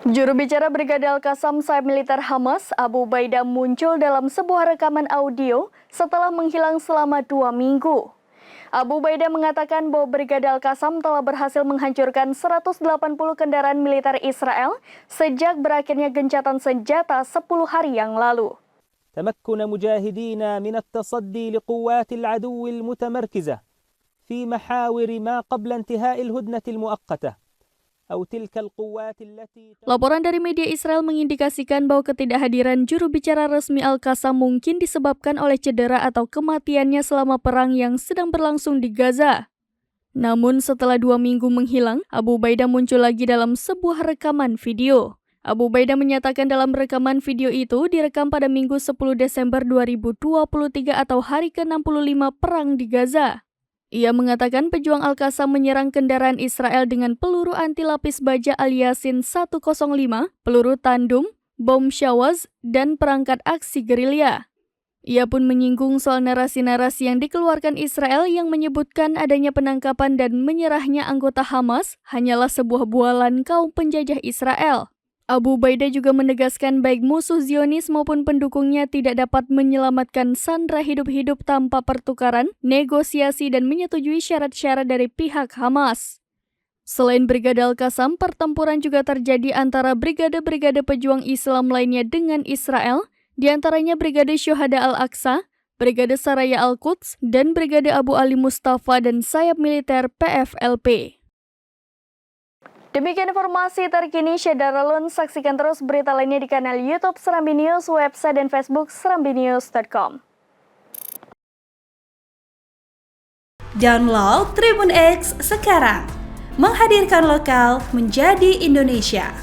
Juru bicara Brigade Al-Qassam Sayap Militer Hamas, Abu Ubaidah muncul dalam sebuah rekaman audio setelah menghilang selama 2 minggu. Abu Ubaidah mengatakan bahwa Brigade Al-Qassam telah berhasil menghancurkan 180 kendaraan militer Israel sejak berakhirnya gencatan senjata 10 hari yang lalu. تمكن مجاهدينا من التصدي لقوات العدو المتمركزة في محاور ما قبل انتهاء الهدنة المؤقتة. Laporan dari media Israel mengindikasikan bahwa ketidakhadiran juru bicara resmi Al-Qassam mungkin disebabkan oleh cedera atau kematiannya selama perang yang sedang berlangsung di Gaza. Namun setelah 2 minggu menghilang, Abu Ubaidah muncul lagi dalam sebuah rekaman video. Abu Ubaidah menyatakan dalam rekaman video itu direkam pada Minggu 10 Desember 2023 atau hari ke-65 perang di Gaza. Ia mengatakan pejuang Al-Qassam menyerang kendaraan Israel dengan peluru anti-lapis baja Al-Yasin 105, peluru tandum, bom Shawaz, dan perangkat aksi gerilya. Ia pun menyinggung soal narasi-narasi yang dikeluarkan Israel yang menyebutkan adanya penangkapan dan menyerahnya anggota Hamas hanyalah sebuah bualan kaum penjajah Israel. Abu Ubaidah juga menegaskan baik musuh Zionis maupun pendukungnya tidak dapat menyelamatkan sandera hidup-hidup tanpa pertukaran, negosiasi, dan menyetujui syarat-syarat dari pihak Hamas. Selain Brigade Al-Qassam, pertempuran juga terjadi antara brigade-brigade pejuang Islam lainnya dengan Israel, di antaranya Brigade Syuhada Al-Aqsa, Brigade Saraya Al-Quds, dan Brigade Abu Ali Mustafa dan Sayap Militer PFLP. Demikian informasi terkini Syedaralun. Saksikan terus berita lainnya di kanal YouTube Serambi News, website dan Facebook serambinews.com. Download Tribun X sekarang, menghadirkan lokal menjadi Indonesia.